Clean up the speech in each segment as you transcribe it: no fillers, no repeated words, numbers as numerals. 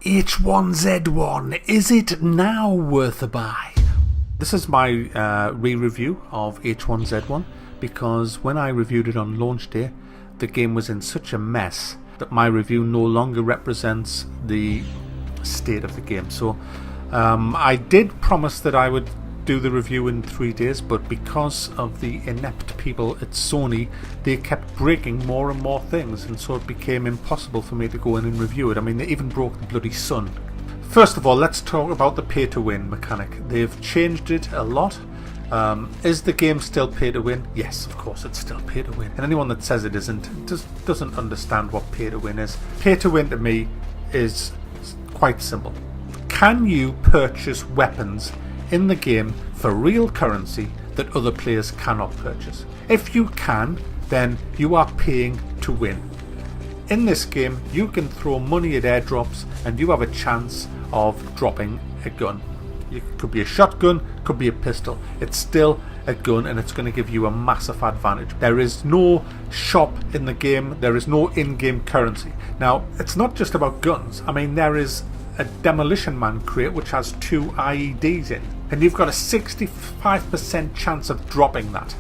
H1Z1, is it now worth a buy? This is my re-review of H1Z1 because when I reviewed it on launch day, the game was in such a mess that my review no longer represents the state of the game. So I did promise that I would do the review in 3 days, but because of the inept people at Sony, they kept breaking more and more things, and so it became impossible for me to go in and review it. I mean, they even broke the bloody sun. First of all, let's talk about the pay to win mechanic. They've changed it a lot. Is the game still pay to win? Yes, of course it's still pay to win, and anyone that says it isn't just doesn't understand what pay to win is. Pay to win to me is quite simple. Can you purchase weapons in the game for real currency that other players cannot purchase? If you can, then you are paying to win. In this game, you can throw money at airdrops and you have a chance of dropping a gun. It could be a shotgun, could be a pistol. It's still a gun and it's going to give you a massive advantage. There is no shop in the game, there is no in-game currency. Now, it's not just about guns. I mean, there is a Demolition Man crate which has 2 IEDs in, and you've got a 65% chance of dropping that.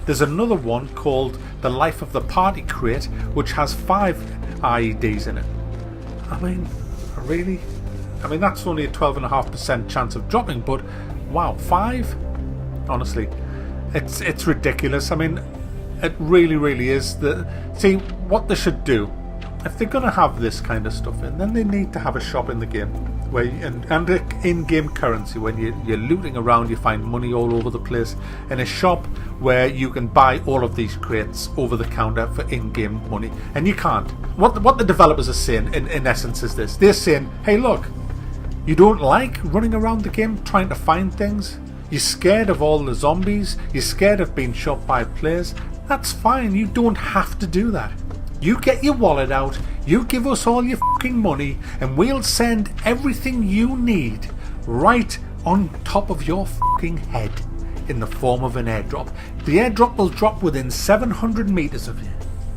There's another one called the Life of the Party crate which has 5 IEDs in it. I mean, really? I mean, that's only a 12.5% chance of dropping, but wow, 5? Honestly, it's ridiculous. I mean, it really is. See, what they should do, if they're going to have this kind of stuff in, then they need to have a shop in the game where and in-game currency. When you're looting around, you find money all over the place, and a shop where you can buy all of these crates over the counter for in-game money. And you can't. What the developers are saying in essence is this. They're saying, hey look, you don't like running around the game trying to find things? You're scared of all the zombies? You're scared of being shot by players? That's fine, you don't have to do that. You get your wallet out, you give us all your fucking money, and we'll send everything you need right on top of your fucking head in the form of an airdrop. The airdrop will drop within 700 meters of you.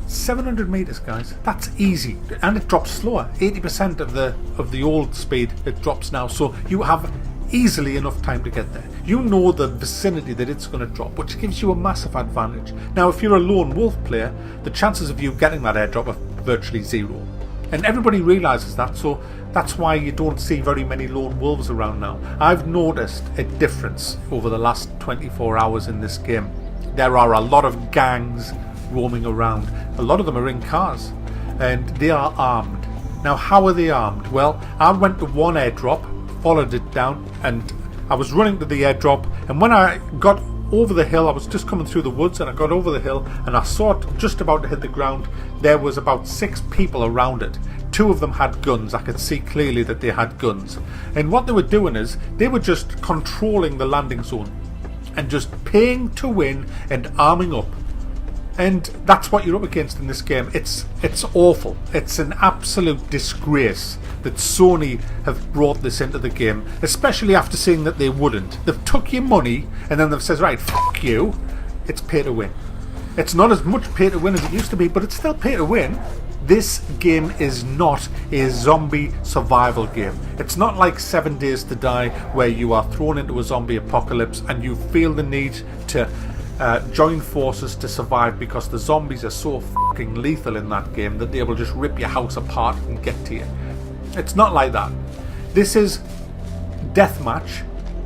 700 meters, guys. That's easy, and it drops slower. 80% of the old speed it drops now, so you have easily enough time to get there. You know the vicinity that it's going to drop, which gives you a massive advantage. Now, if you're a lone wolf player, the chances of you getting that airdrop are virtually zero, and everybody realizes that, so that's why you don't see very many lone wolves around now. I've noticed a difference over the last 24 hours in this game. There are a lot of gangs roaming around. A lot of them are in cars, and they are armed. Now, how are they armed? Well, I went to one airdrop, followed it down, and I was running to the airdrop, and when I got over the hill, I was just coming through the woods, and I got over the hill and I saw it just about to hit the ground. There was about 6 people around it. 2 of them had guns. I could see clearly that they had guns, and what they were doing is they were just controlling the landing zone and just paying to win and arming up. And that's what you're up against in this game. It's awful. It's an absolute disgrace that Sony have brought this into the game, especially after saying that they wouldn't. They've took your money and then they've said, right, fuck you, it's pay to win. It's not as much pay to win as it used to be, but it's still pay to win. This game is not a zombie survival game. It's not like 7 Days to Die where you are thrown into a zombie apocalypse and you feel the need to join forces to survive because the zombies are so fucking lethal in that game that they will just rip your house apart and get to you. It's not like that. This is deathmatch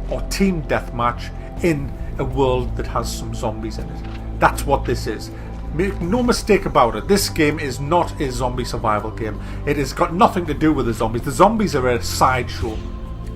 or team deathmatch in a world that has some zombies in it. That's what this is. Make no mistake about it, this game is not a zombie survival game. It has got nothing to do with the zombies. The zombies are a sideshow.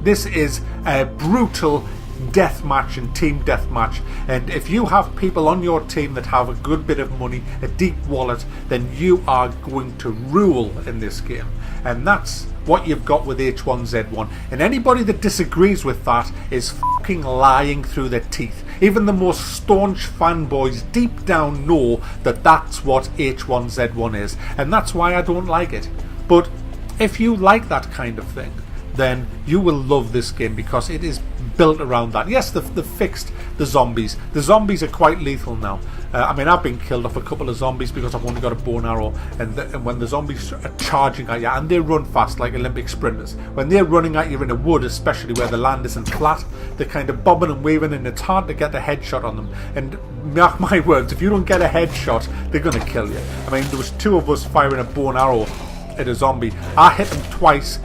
This is a brutal deathmatch and team deathmatch, and if you have people on your team that have a good bit of money, a deep wallet, then you are going to rule in this game. And that's what you've got with H1Z1, and anybody that disagrees with that is fucking lying through their teeth. Even the most staunch fanboys deep down know that that's what H1Z1 is, and that's why I don't like it. But if you like that kind of thing, then you will love this game because it is built around that. Yes, they've fixed the zombies. The zombies are quite lethal now. I mean, I've been killed off a couple of zombies because I've only got a bow and arrow, and when the zombies are charging at you, and they run fast like Olympic sprinters, when they're running at you in a wood, especially where the land isn't flat, they're kind of bobbing and weaving, and it's hard to get a headshot on them. And mark my words, if you don't get a headshot, they're going to kill you. I mean, there was two of us firing a bow and arrow at a zombie. I hit them twice.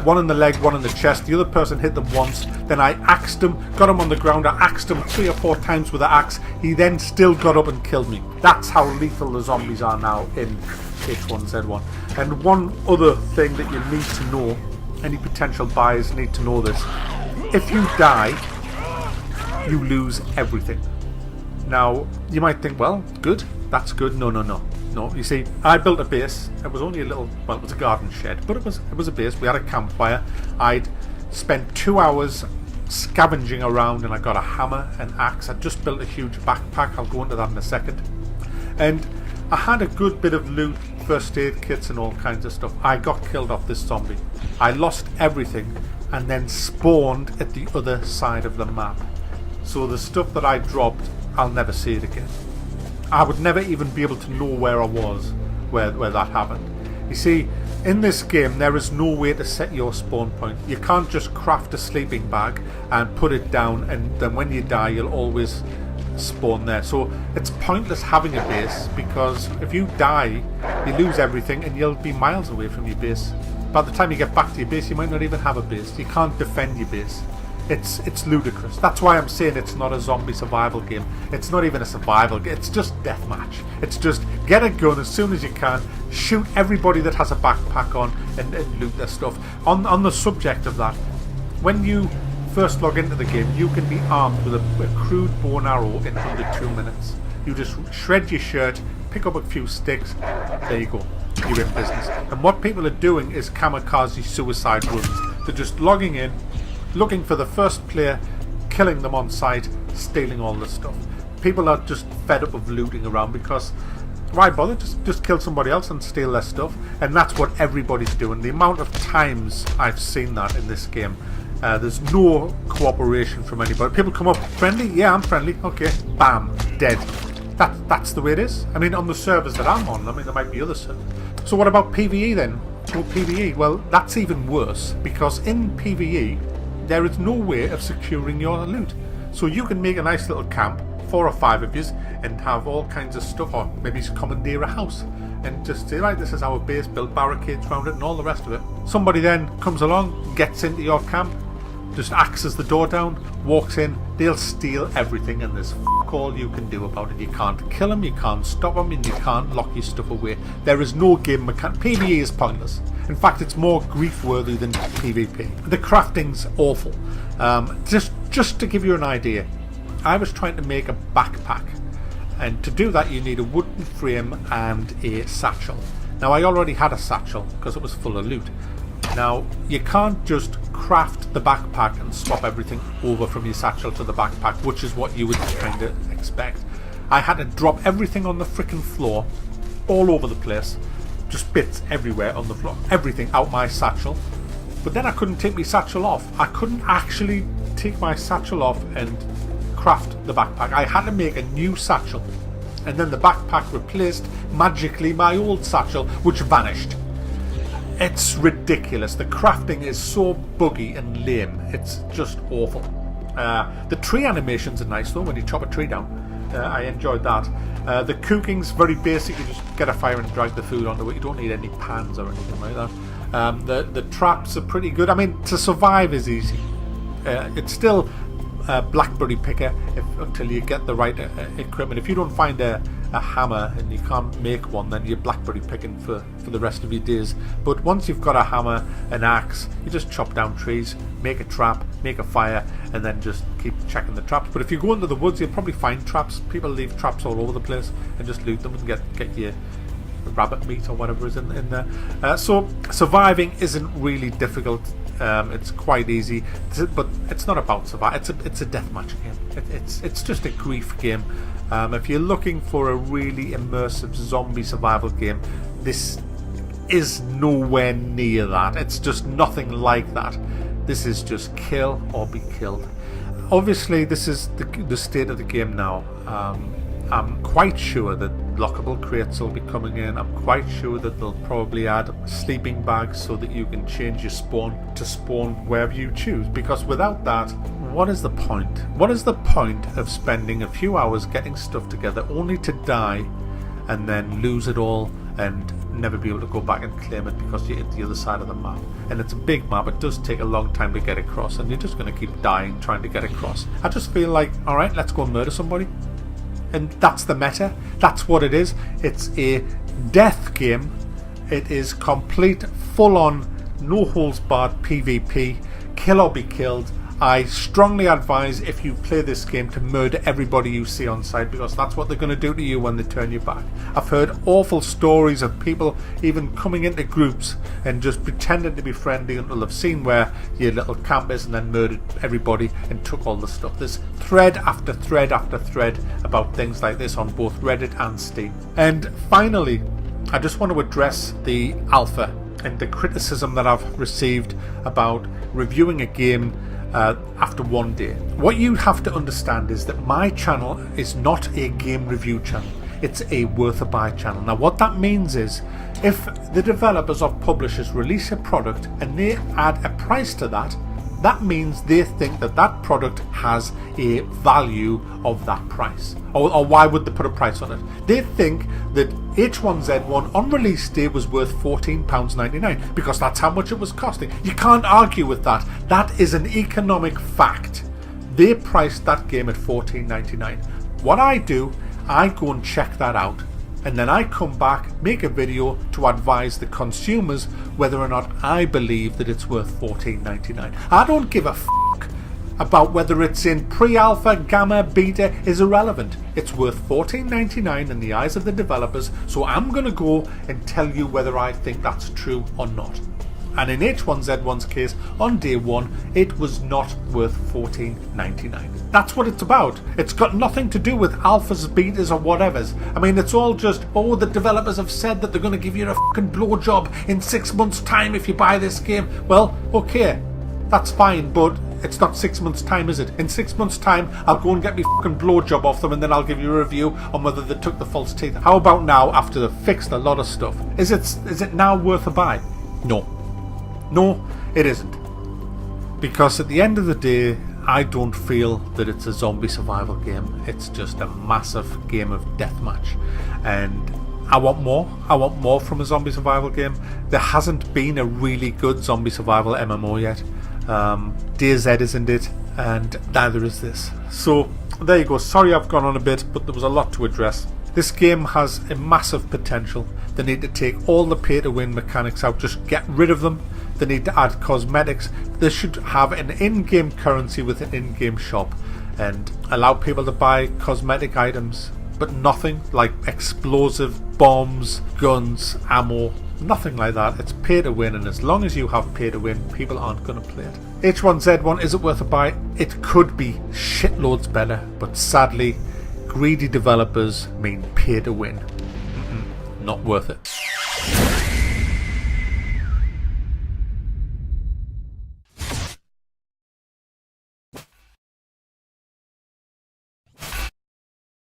One in the leg, one in the chest. The other person hit them once. Then I axed him, got him on the ground. I axed him 3 or 4 times with the axe. He then still got up and killed me. That's how lethal the zombies are now in H1Z1. And one other thing that you need to know, any potential buyers need to know this. If you die, you lose everything. Now, you might think, well, good, that's good. No, no, no. No, you see, I built a base. It was only a little, well, it was a garden shed, but it was a base. We had a campfire. I'd spent 2 hours scavenging around, and I got a hammer and axe. I just built a huge backpack. I'll go into that in a second. And I had a good bit of loot, first aid kits and all kinds of stuff. I got killed off this zombie. I lost everything and then spawned at the other side of the map. So the stuff that I dropped, I'll never see it again. I would never even be able to know where I was, where that happened. You see, in this game there is no way to set your spawn point. You can't just craft a sleeping bag and put it down, and then when you die you'll always spawn there. So it's pointless having a base, because if you die you lose everything and you'll be miles away from your base. By the time you get back to your base you might not even have a base. You can't defend your base. It's ludicrous. That's why I'm saying it's not a zombie survival game. It's not even a survival game. It's just deathmatch. It's just get a gun as soon as you can, shoot everybody that has a backpack on, and loot their stuff. On the subject of that, when you first log into the game, you can be armed with a crude bow and arrow in under 2 minutes. You just shred your shirt, pick up a few sticks, there you go. You're in business. And what people are doing is kamikaze suicide runs. They're just logging in, looking for the first player, killing them on sight, stealing all the stuff. People are just fed up of looting around, because why bother? Just kill somebody else and steal their stuff. And that's what everybody's doing. The amount of times I've seen that in this game, there's no cooperation from anybody. People come up, friendly? Yeah, I'm friendly. Okay, bam, dead. That's the way it is. I mean, on the servers that I'm on, I mean, there might be other servers. So what about PvE then? Well, PvE, well, that's even worse, because in PvE, there is no way of securing your loot. So you can make a nice little camp, 4 or 5 of you, and have all kinds of stuff, or maybe commandeer a house and just say, right, this is our base, build barricades around it and all the rest of it. Somebody then comes along, gets into your camp, just axes the door down, walks in, they'll steal everything, and there's f*** all you can do about it. You can't kill them, you can't stop them, and you can't lock your stuff away. There is no game mechanic. PvE is pointless. In fact, it's more grief-worthy than PvP. The crafting's awful. Just to give you an idea, I was trying to make a backpack, and to do that you need a wooden frame and a satchel. Now, I already had a satchel because it was full of loot. Now, you can't just craft the backpack and swap everything over from your satchel to the backpack, which is what you would kind of expect. I had to drop everything on the frickin' floor, all over the place, just bits everywhere on the floor, everything out my satchel. But then I couldn't take my satchel off. I couldn't actually take my satchel off and craft the backpack. I had to make a new satchel, and then the backpack replaced magically my old satchel, which vanished. It's ridiculous. The crafting is so buggy and lame. It's just awful. The tree animations are nice though, when you chop a tree down. I enjoyed that. The cooking's very basic. You just get a fire and drag the food onto it. You don't need any pans or anything like that. The traps are pretty good. I mean, to survive is easy. It's still blackberry picker until you get the right equipment. If you don't find a hammer and you can't make one, then you're blackberry picking for the rest of your days. But once you've got a hammer, an axe, you just chop down trees, make a trap, make a fire, and then just keep checking the traps. But if you go into the woods, you'll probably find traps. People leave traps all over the place, and just loot them and get your rabbit meat or whatever is in there. So surviving isn't really difficult. It's quite easy, but it's not about survival. It's a deathmatch game. It's just a grief game. If you're looking for a really immersive zombie survival game, this is nowhere near that. It's just nothing like that. This is just kill or be killed. Obviously, this is the state of the game now. I'm quite sure that lockable crates will be coming in. I'm quite sure that they'll probably add sleeping bags so that you can change your spawn to spawn wherever you choose. Because without that, what is the point? What is the point of spending a few hours getting stuff together only to die and then lose it all and never be able to go back and claim it because you're at the other side of the map? And it's a big map. It does take a long time to get across, and you're just going to keep dying trying to get across. I just feel like, alright, let's go and murder somebody. And that's the meta. That's what it is. It's a death game. It is complete, full-on, no holds barred PvP. Kill or be killed. I strongly advise, if you play this game, to murder everybody you see on site, because that's what they're going to do to you when they turn you back. I've heard awful stories of people even coming into groups and just pretending to be friendly until they've seen where your little camp is and then murdered everybody and took all the stuff. There's thread after thread after thread about things like this on both Reddit and Steam. And finally, I just want to address the alpha and the criticism that I've received about reviewing a game after one day. What you have to understand is that my channel is not a game review channel. It's a worth a buy channel. Now what that means is, if the developers or publishers release a product and they add a price to that, that means they think that that product has a value of that price. Or why would they put a price on it? They think that H1Z1 on release day was worth £14.99 because that's how much it was costing. You can't argue with that. That is an economic fact. They priced that game at £14.99. What I do, I go and check that out, and then I come back, make a video to advise the consumers whether or not I believe that it's worth $14.99. I don't give a fuck about whether it's in pre-alpha, gamma, beta, is irrelevant. It's worth $14.99 in the eyes of the developers, so I'm going to go and tell you whether I think that's true or not. And in H1Z1's case, on day one, it was not worth $14.99. That's what it's about. It's got nothing to do with alphas, betas, or whatevers. I mean, it's all just, oh, the developers have said that they're going to give you a fucking blowjob in 6 months' time if you buy this game. Well, okay, that's fine, but it's not 6 months' time, is it? In 6 months' time, I'll go and get me fucking blowjob off them, and then I'll give you a review on whether they took the false teeth. How about now, after they've fixed a lot of stuff? Is it now worth a buy? No. No, it isn't. Because at the end of the day, I don't feel that it's a zombie survival game. It's just a massive game of deathmatch. And I want more. I want more from a zombie survival game. There hasn't been a really good zombie survival MMO yet. DayZ isn't it, and neither is this. So there you go. Sorry I've gone on a bit, but there was a lot to address. This game has a massive potential. They need to take all the pay-to-win mechanics out, just get rid of them. They need to add cosmetics. They should have an in-game currency with an in-game shop and allow people to buy cosmetic items, but nothing like explosive bombs, guns, ammo, nothing like that. It's pay-to-win, and as long as you have pay-to-win, people aren't going to play it. H1Z1, is it worth a buy? It could be shitloads better, but sadly, greedy developers mean pay to win. Not worth it.